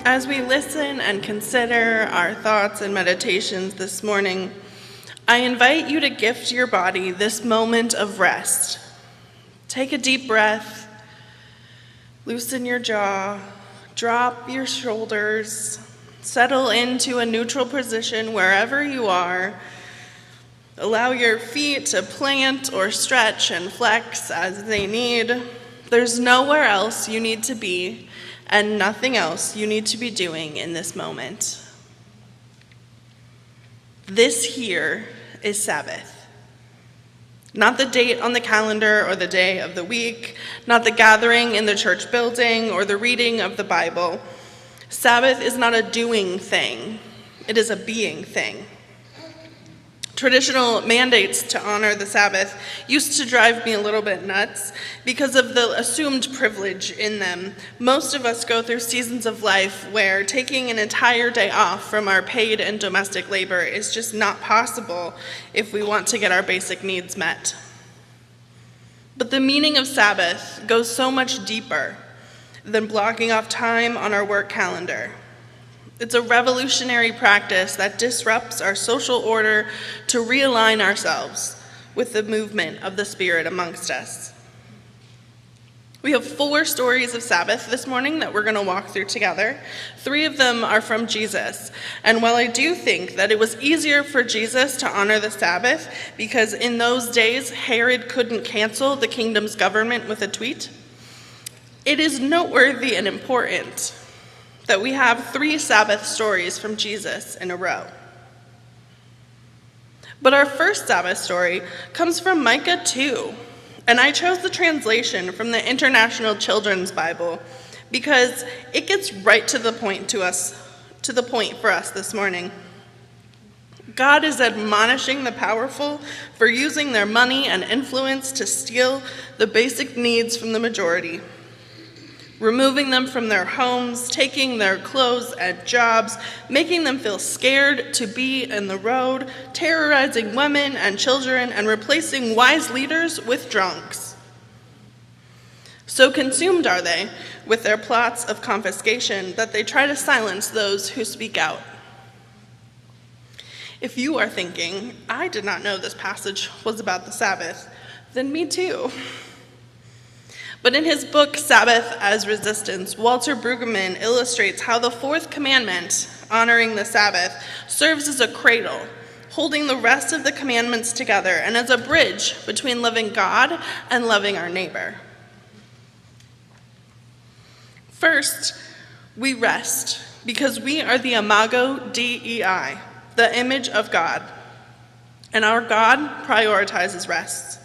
As we listen and consider our thoughts and meditations this morning, I invite you to gift your body this moment of rest. Take a deep breath, loosen your jaw, drop your shoulders, settle into a neutral position wherever you are. Allow your feet to plant or stretch and flex as they need. There's nowhere else you need to be, and nothing else you need to be doing in this moment. This here is Sabbath. Not the date on the calendar or the day of the week, not the gathering in the church building or the reading of the Bible. Sabbath is not a doing thing, it is a being thing. Traditional mandates to honor the Sabbath used to drive me a little bit nuts because of the assumed privilege in them. Most of us go through seasons of life where taking an entire day off from our paid and domestic labor is just not possible if we want to get our basic needs met. But the meaning of Sabbath goes so much deeper than blocking off time on our work calendar. It's a revolutionary practice that disrupts our social order to realign ourselves with the movement of the Spirit amongst us. We have 4 stories of Sabbath this morning that we're going to walk through together. 3 of them are from Jesus. And while I do think that it was easier for Jesus to honor the Sabbath because in those days Herod couldn't cancel the kingdom's government with a tweet, it is noteworthy and important that we have 3 Sabbath stories from Jesus in a row. But our first Sabbath story comes from Micah 2, and I chose the translation from the International Children's Bible because it gets right to the point for us this morning. God is admonishing the powerful for using their money and influence to steal the basic needs from the majority, removing them from their homes, taking their clothes and jobs, making them feel scared to be in the road, terrorizing women and children, and replacing wise leaders with drunks. So consumed are they with their plots of confiscation that they try to silence those who speak out. If you are thinking, I did not know this passage was about the Sabbath, then me too. But in his book, Sabbath as Resistance, Walter Brueggemann illustrates how the 4th commandment, honoring the Sabbath, serves as a cradle, holding the rest of the commandments together and as a bridge between loving God and loving our neighbor. First, we rest because we are the imago Dei, the image of God, and our God prioritizes rest.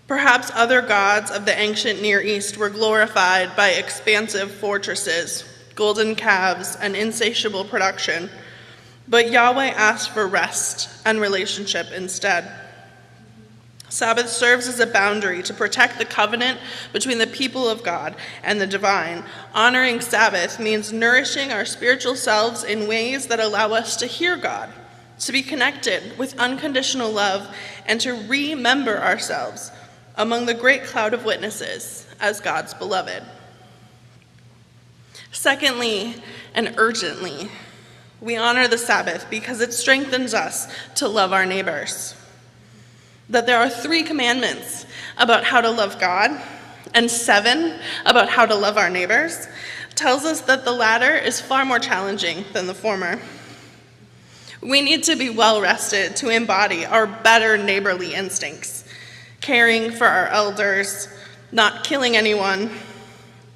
Perhaps other gods of the ancient Near East were glorified by expansive fortresses, golden calves, and insatiable production, but Yahweh asked for rest and relationship instead. Sabbath serves as a boundary to protect the covenant between the people of God and the divine. Honoring Sabbath means nourishing our spiritual selves in ways that allow us to hear God, to be connected with unconditional love, and to remember ourselves among the great cloud of witnesses as God's beloved. Secondly, and urgently, we honor the Sabbath because it strengthens us to love our neighbors. That there are 3 commandments about how to love God and 7 about how to love our neighbors tells us that the latter is far more challenging than the former. We need to be well rested to embody our better neighborly instincts. Caring for our elders, not killing anyone,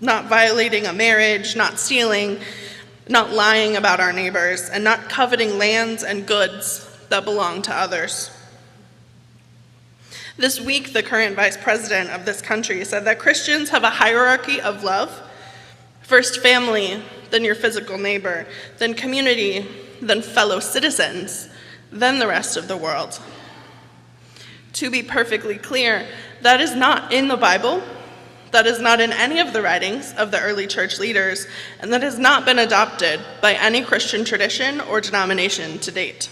not violating a marriage, not stealing, not lying about our neighbors, and not coveting lands and goods that belong to others. This week, the current vice president of this country said that Christians have a hierarchy of love. First family, then your physical neighbor, then community, then fellow citizens, then the rest of the world. To be perfectly clear, that is not in the Bible, that is not in any of the writings of the early church leaders, and that has not been adopted by any Christian tradition or denomination to date.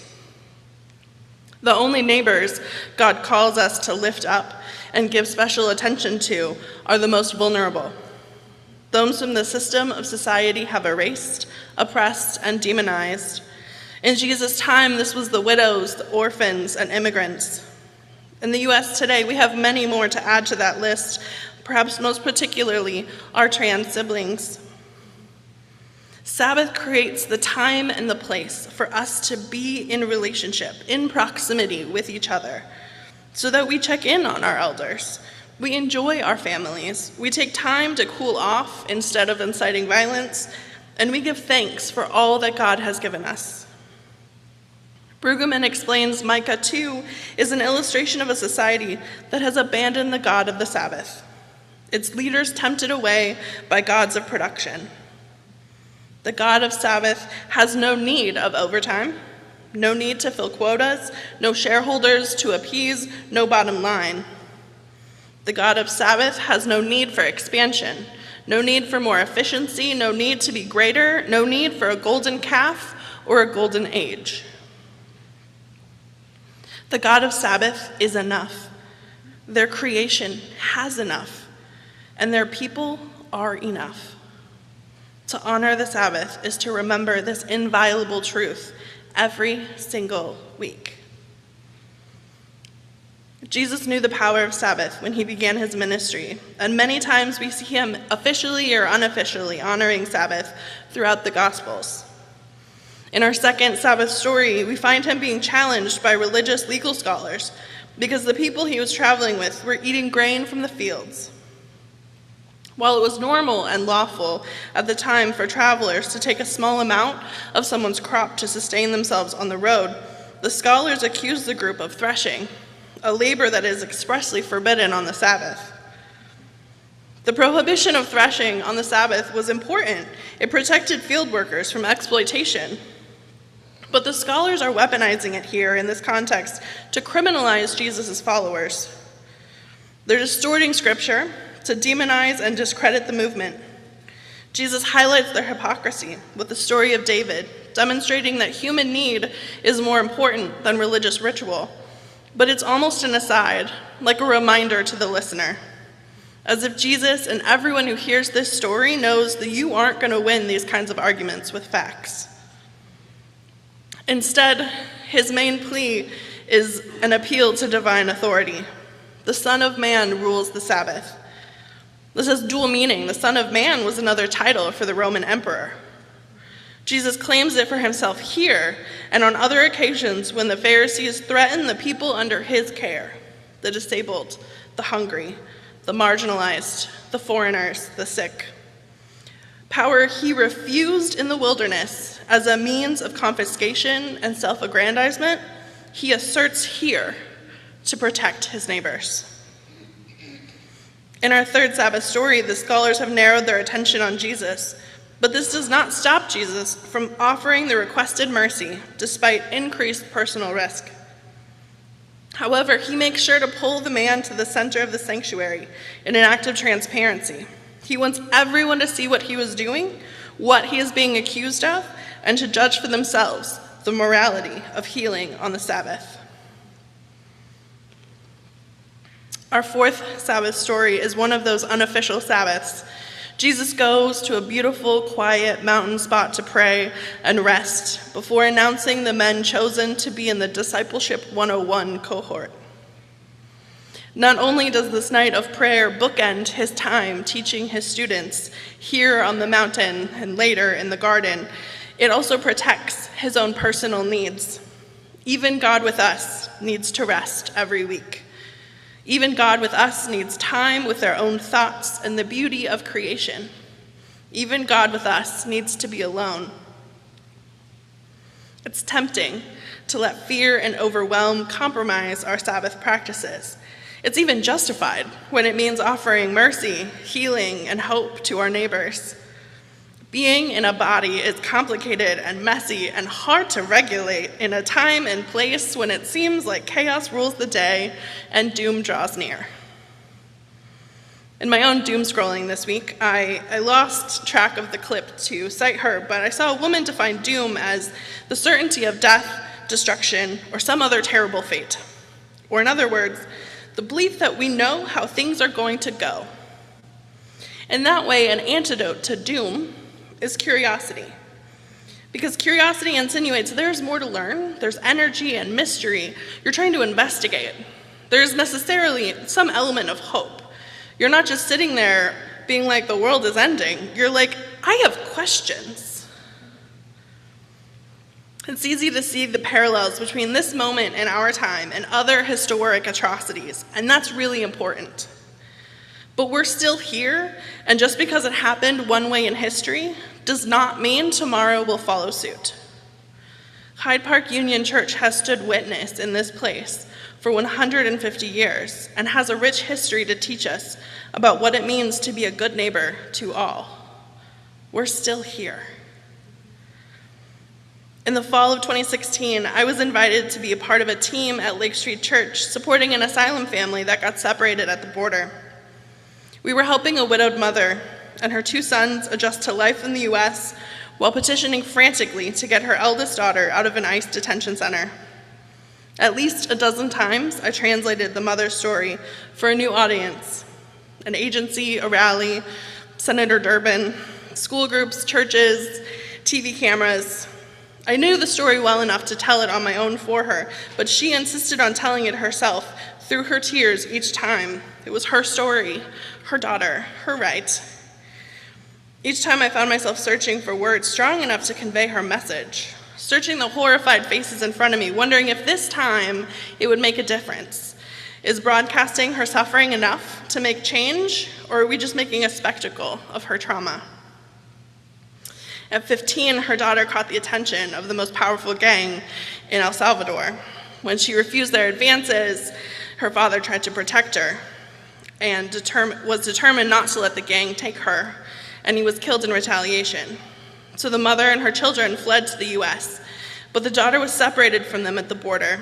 The only neighbors God calls us to lift up and give special attention to are the most vulnerable, those whom the system of society have erased, oppressed, and demonized. In Jesus' time, this was the widows, the orphans, and immigrants. In the U.S. today, we have many more to add to that list, perhaps most particularly our trans siblings. Sabbath creates the time and the place for us to be in relationship, in proximity with each other, so that we check in on our elders. We enjoy our families. We take time to cool off instead of inciting violence, and we give thanks for all that God has given us. Brueggemann explains Micah 2 is an illustration of a society that has abandoned the God of the Sabbath, its leaders tempted away by gods of production. The God of Sabbath has no need of overtime, no need to fill quotas, no shareholders to appease, no bottom line. The God of Sabbath has no need for expansion, no need for more efficiency, no need to be greater, no need for a golden calf or a golden age. The God of Sabbath is enough. Their creation has enough, and their people are enough. To honor the Sabbath is to remember this inviolable truth every single week. Jesus knew the power of Sabbath when he began his ministry, and many times we see him officially or unofficially honoring Sabbath throughout the Gospels. In our second Sabbath story, we find him being challenged by religious legal scholars because the people he was traveling with were eating grain from the fields. While it was normal and lawful at the time for travelers to take a small amount of someone's crop to sustain themselves on the road, the scholars accused the group of threshing, a labor that is expressly forbidden on the Sabbath. The prohibition of threshing on the Sabbath was important. It protected field workers from exploitation. But the scholars are weaponizing it here in this context to criminalize Jesus' followers. They're distorting scripture to demonize and discredit the movement. Jesus highlights their hypocrisy with the story of David, demonstrating that human need is more important than religious ritual. But it's almost an aside, like a reminder to the listener, as if Jesus and everyone who hears this story knows that you aren't going to win these kinds of arguments with facts. Instead, his main plea is an appeal to divine authority. The Son of Man rules the Sabbath. This has dual meaning. The Son of Man was another title for the Roman emperor. Jesus claims it for himself here and on other occasions when the Pharisees threaten the people under his care, the disabled, the hungry, the marginalized, the foreigners, the sick. Power he refused in the wilderness as a means of confiscation and self-aggrandizement, he asserts here to protect his neighbors. In our third Sabbath story, the scholars have narrowed their attention on Jesus, but this does not stop Jesus from offering the requested mercy despite increased personal risk. However, he makes sure to pull the man to the center of the sanctuary in an act of transparency. He wants everyone to see what he was doing, what he is being accused of, and to judge for themselves the morality of healing on the Sabbath. Our fourth Sabbath story is one of those unofficial Sabbaths. Jesus goes to a beautiful, quiet mountain spot to pray and rest before announcing the men chosen to be in the Discipleship 101 cohort. Not only does this night of prayer bookend his time teaching his students here on the mountain and later in the garden, it also protects his own personal needs. Even God with us needs to rest every week. Even God with us needs time with their own thoughts and the beauty of creation. Even God with us needs to be alone. It's tempting to let fear and overwhelm compromise our Sabbath practices. It's even justified when it means offering mercy, healing, and hope to our neighbors. Being in a body is complicated and messy and hard to regulate in a time and place when it seems like chaos rules the day and doom draws near. In my own doom scrolling this week, I lost track of the clip to cite her, but I saw a woman define doom as the certainty of death, destruction, or some other terrible fate. Or in other words, the belief that we know how things are going to go. In that way, an antidote to doom is curiosity. Because curiosity insinuates there's more to learn, there's energy and mystery. You're trying to investigate. There's necessarily some element of hope. You're not just sitting there being like, the world is ending. You're like, I have questions. It's easy to see the parallels between this moment in our time and other historic atrocities, and that's really important. But we're still here, and just because it happened one way in history does not mean tomorrow will follow suit. Hyde Park Union Church has stood witness in this place for 150 years and has a rich history to teach us about what it means to be a good neighbor to all. We're still here. In the fall of 2016, I was invited to be a part of a team at Lake Street Church supporting an asylum family that got separated at the border. We were helping a widowed mother and her 2 sons adjust to life in the U.S. while petitioning frantically to get her eldest daughter out of an ICE detention center. At least a dozen times, I translated the mother's story for a new audience, an agency, a rally, Senator Durbin, school groups, churches, TV cameras. I knew the story well enough to tell it on my own for her, but she insisted on telling it herself through her tears each time. It was her story, her daughter, her right. Each time I found myself searching for words strong enough to convey her message, searching the horrified faces in front of me, wondering if this time it would make a difference. Is broadcasting her suffering enough to make change, or are we just making a spectacle of her trauma? At 15, her daughter caught the attention of the most powerful gang in El Salvador. When she refused their advances, her father tried to protect her and was determined not to let the gang take her, and he was killed in retaliation. So the mother and her children fled to the U.S., but the daughter was separated from them at the border.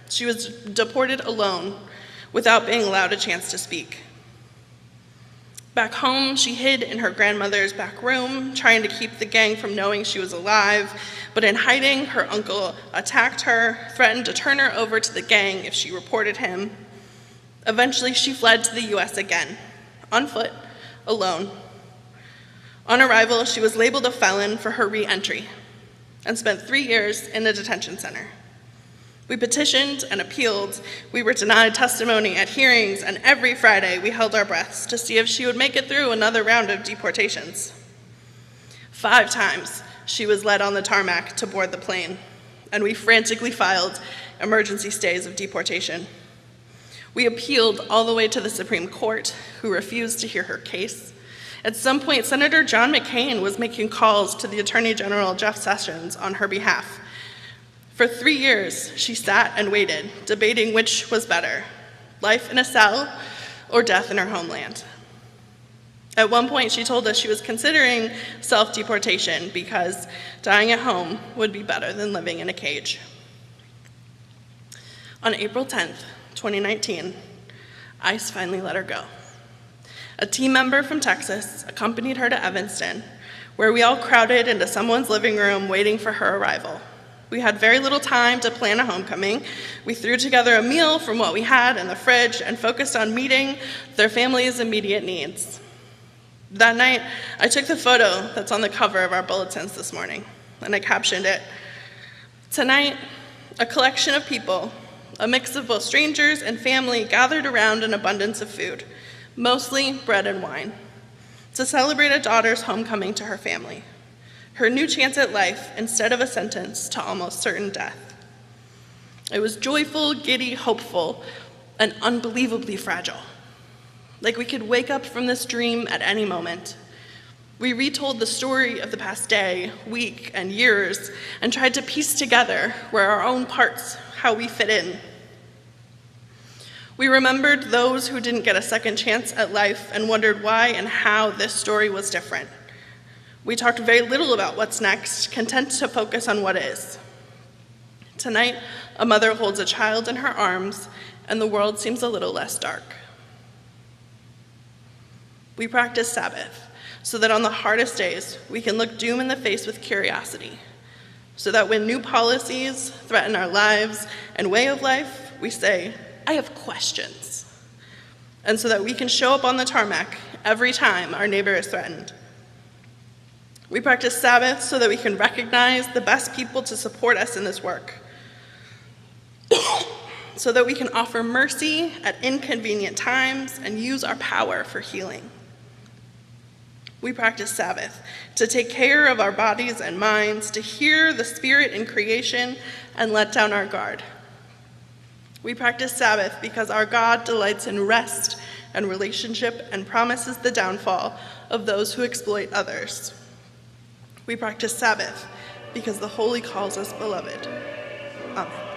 She was deported alone, without being allowed a chance to speak. Back home, she hid in her grandmother's back room, trying to keep the gang from knowing she was alive, but in hiding, her uncle attacked her, threatened to turn her over to the gang if she reported him. Eventually, she fled to the U.S. again, on foot, alone. On arrival, she was labeled a felon for her re-entry and spent 3 years in a detention center. We petitioned and appealed. We were denied testimony at hearings, and every Friday we held our breaths to see if she would make it through another round of deportations. 5 times she was led on the tarmac to board the plane, and we frantically filed emergency stays of deportation. We appealed all the way to the Supreme Court, who refused to hear her case. At some point, Senator John McCain was making calls to the Attorney General Jeff Sessions on her behalf. For 3 years, she sat and waited, debating which was better, life in a cell or death in her homeland. At one point, she told us she was considering self-deportation because dying at home would be better than living in a cage. On April 10th, 2019, ICE finally let her go. A team member from Texas accompanied her to Evanston, where we all crowded into someone's living room waiting for her arrival. We had very little time to plan a homecoming. We threw together a meal from what we had in the fridge and focused on meeting their family's immediate needs. That night, I took the photo that's on the cover of our bulletins this morning, and I captioned it, "Tonight, a collection of people, a mix of both strangers and family, gathered around an abundance of food, mostly bread and wine, to celebrate a daughter's homecoming to her family. Her new chance at life instead of a sentence to almost certain death. It was joyful, giddy, hopeful, and unbelievably fragile. Like we could wake up from this dream at any moment. We retold the story of the past day, week, and years, and tried to piece together where our own parts, how we fit in. We remembered those who didn't get a second chance at life and wondered why and how this story was different. We talked very little about what's next, content to focus on what is. Tonight, a mother holds a child in her arms, and the world seems a little less dark. We practice Sabbath so that on the hardest days, we can look doom in the face with curiosity, so that when new policies threaten our lives and way of life, we say, I have questions. and so that we can show up on the tarmac every time our neighbor is threatened. We practice Sabbath so that we can recognize the best people to support us in this work, so that we can offer mercy at inconvenient times and use our power for healing. We practice Sabbath to take care of our bodies and minds, to hear the Spirit in creation and let down our guard. We practice Sabbath because our God delights in rest and relationship and promises the downfall of those who exploit others. We practice Sabbath because the Holy calls us beloved. Amen.